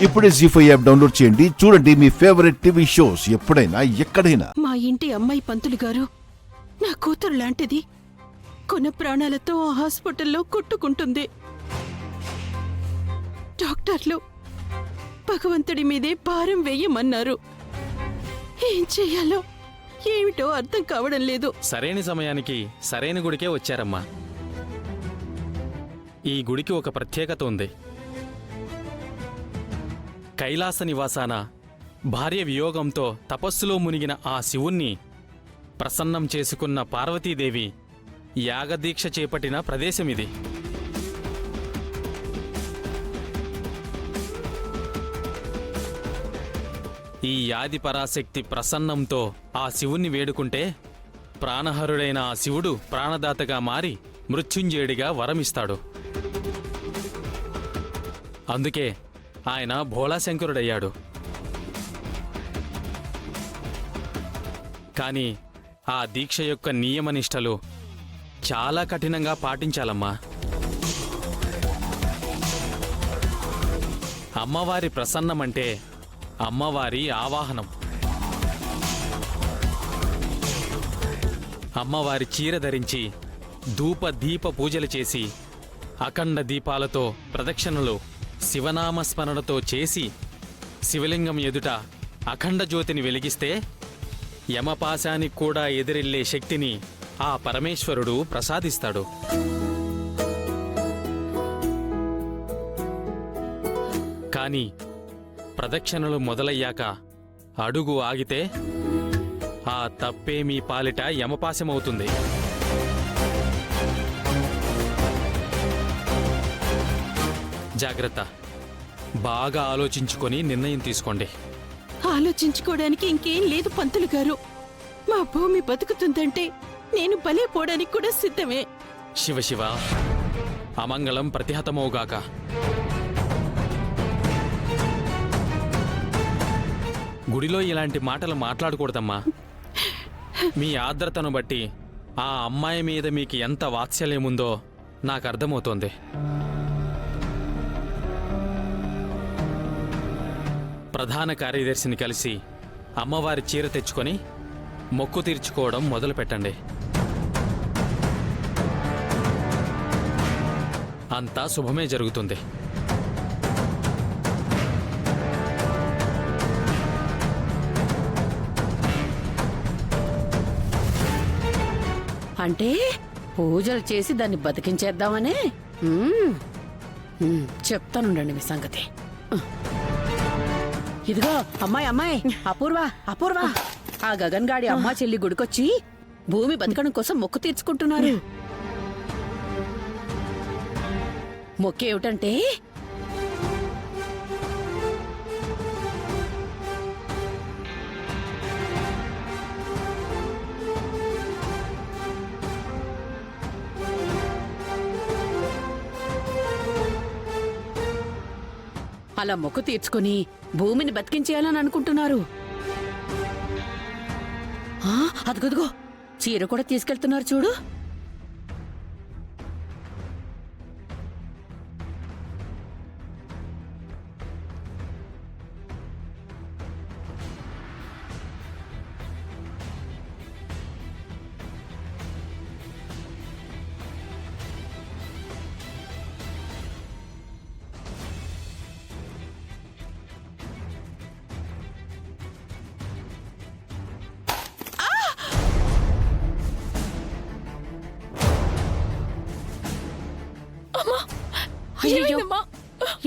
ఇప్పుడే జీ5 app download చేయండి. చూడండి మీ ఫేవరెట్ టీవీ షోస్ ఎప్పుడైనా ఎక్కడైనా. మా ఇంటి అమ్మాయి పంతులు గారు నా కూతురు లాంటిది. కొన ప్రాణాలతో ఆ హాస్పిటల్లో కొట్టుకుంటుంది. డాక్టర్లు భగవంతుడి మీదే భారం వేయమన్నారు. ఏం చెయ్యాలో ఏమిటో అర్థం కావడం లేదు. సరైన సమయానికి సరైన గుడికే వచ్చారమ్మా. ఈ గుడికి ఒక ప్రత్యేకత ఉంది. కైలాస నివాసాన భార్య వియోగంతో తపస్సులో మునిగిన ఆ శివుణ్ణి ప్రసన్నం చేసుకున్న పార్వతీదేవి యాగదీక్ష చేపట్టిన ప్రదేశమిది. ఈ యాది పరాశక్తి ప్రసన్నంతో ఆ శివుణ్ణి వేడుకుంటే ప్రాణహరుడైన ఆ శివుడు ప్రాణదాతగా మారి మృత్యుంజయుడిగా వరమిస్తాడు. అందుకే ఆయన భోళాశంకరుడయ్యాడు. కాని ఆ దీక్ష యొక్క నియమనిష్టలు చాలా కఠినంగా పాటించాలమ్మా. అమ్మవారి ప్రసన్నమంటే అమ్మవారి ఆవాహనం. అమ్మవారి చీర ధరించి ధూప దీప పూజలు చేసి అఖండ దీపాలతో ప్రదక్షిణలు శివనామస్మరణతో చేసి శివలింగం ఎదుట అఖండ జ్యోతిని వెలిగిస్తే యమపాశానికి కూడా ఎదిరెళ్లే శక్తిని ఆ పరమేశ్వరుడు ప్రసాదిస్తాడు. కాని ప్రదక్షిణలు మొదలయ్యాక అడుగు ఆగితే ఆ తప్పే మీ పాలిట యమపాశమవుతుంది. జాగ్రత్త. బాగా ఆలోచించుకొని నిర్ణయం తీసుకోండి. ఆలోచించుకోవడానికి ఇంకేం లేదు పంతులు గారు. మా భూమి బతుకుతుందంటే నేను బలే పోవడానికి కూడా సిద్ధమే. శివశివ, అమంగళం ప్రతిహతమవుగాక. గుడిలో ఇలాంటి మాటలు మాట్లాడకూడదమ్మా. మీ ఆర్ద్రతను బట్టి ఆ అమ్మాయి మీద మీకు ఎంత వాత్సల్యముందో నాకు అర్థమవుతోంది. ప్రధాన కార్యదర్శిని కలిసి అమ్మవారి చీర తెచ్చుకొని మొక్కు తీర్చుకోవడం మొదలు పెట్టండి. అంతా శుభమే జరుగుతుంది. అంటే పూజలు చేసి దాన్ని బతికించేద్దామనే? చెప్తానుండండి మీ సంగతి. ఇదిగో అమ్మాయి అమ్మాయి, అపూర్వ అపూర్వ, ఆ గగన్ గాడి అమ్మా చెల్లి గుడికొచ్చి భూమి బతకడం కోసం మొక్కు తీర్చుకుంటున్నారు. మొక్కేమిటంటే అలా మొక్కు తీర్చుకుని భూమిని బతికించేయాలని అనుకుంటున్నారు. అదిగదిగో చీర కూడా తీసుకెళ్తున్నారు చూడు.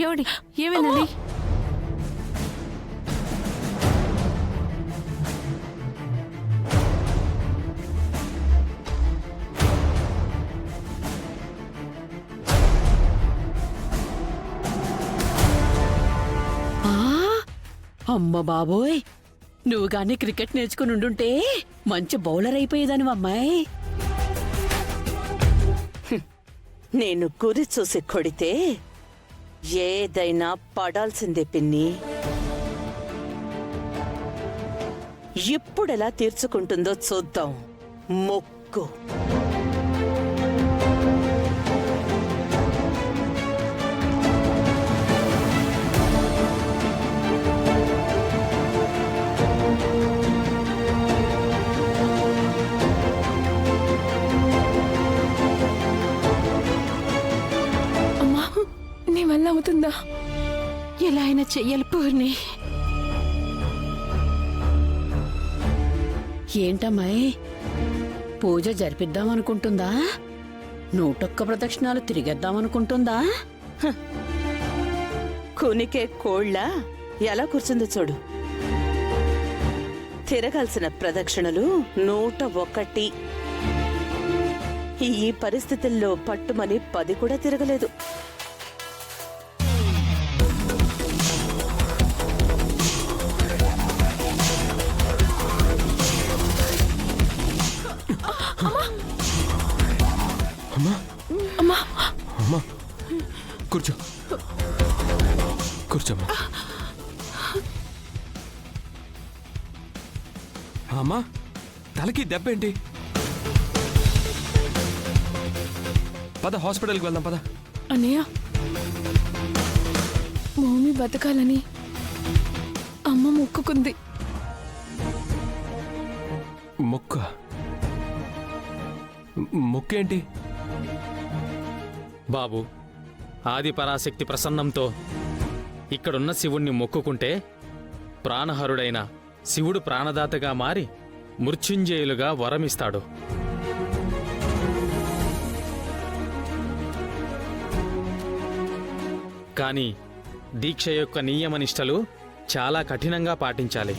ఏమండి, ఏమైందండి? అమ్మ బాబోయ్, నువ్వు గానీ క్రికెట్ నేర్చుకుని ఉండుంటే మంచి బౌలర్ అయిపోయేదాని అమ్మాయి. నేను గురి చూసి కొడితే ఏదైనా పడాల్సిందే పిన్ని. ఎప్పుడెలా తీర్చుకుంటుందో చూద్దాం. మొక్కు. ఎలా అయినా చెయ్యాలి పూర్ణి. ఏంటమ్మాయి, పూజ జరిపిద్దామనుకుంటుందా? 101 ప్రదక్షిణాలు తిరిగేద్దామనుకుంటుందా? కునికే కోళ్ళ ఎలా కూర్చుందో చూడు. తిరగాల్సిన ప్రదక్షిణలు 101. ఈ పరిస్థితుల్లో పట్టుమని 10 కూడా తిరగలేదు. అమ్మా కూర్చో, కూర్చోమ్మా. అమ్మా, తలకి దెబ్బేంటి? పద, హాస్పిటల్కి వెళ్దాం పద. అన్నయ్య, భూమి బతకాలని అమ్మ మొక్కుకుంది. మొక్కేంటి? బాబు, ఆది పరాశక్తి ప్రసన్నంతో ఇక్కడున్న శివుణ్ణి మొక్కుకుంటే ప్రాణహరుడైన శివుడు ప్రాణదాతగా మారి మృత్యుంజయులుగా వరమిస్తాడు. కానీ దీక్ష యొక్క నియమనిష్టలు చాలా కఠినంగా పాటించాలి.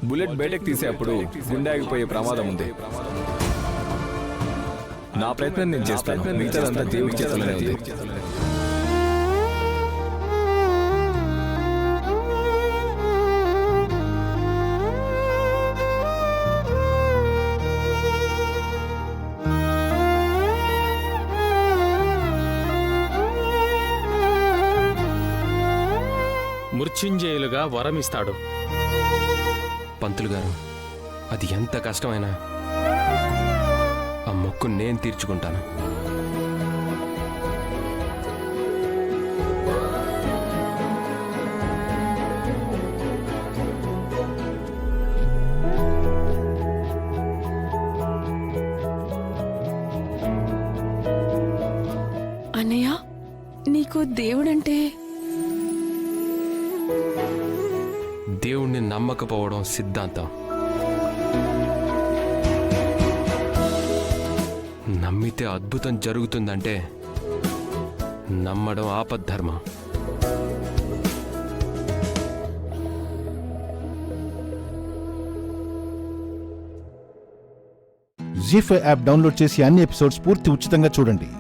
బుల్లెట్ బయటకు తీసేటప్పుడు గుండె ఆగిపోయే ప్రమాదం ఉంది. నా ప్రయత్నం నేను చేస్తాను, మిగతాదంతా దేవుడి చేతుల్లోనే ఉంది. మృత్యుంజయులుగా వరమిస్తాడు. పంతులు గారు, అది ఎంత కష్టమైనా ఆ మొక్కు నేను తీర్చుకుంటాను. అన్నయ్య, నీకు దేవుడంటే దేవుణ్ణి నమ్మకపోవడం సిద్ధాంతం. నమ్మితే అద్భుతం జరుగుతుందంటే నమ్మడం ఆపద్ధర్మం. జీ5 యాప్ డౌన్లోడ్ చేసి అన్ని ఎపిసోడ్స్ పూర్తి ఉచితంగా చూడండి.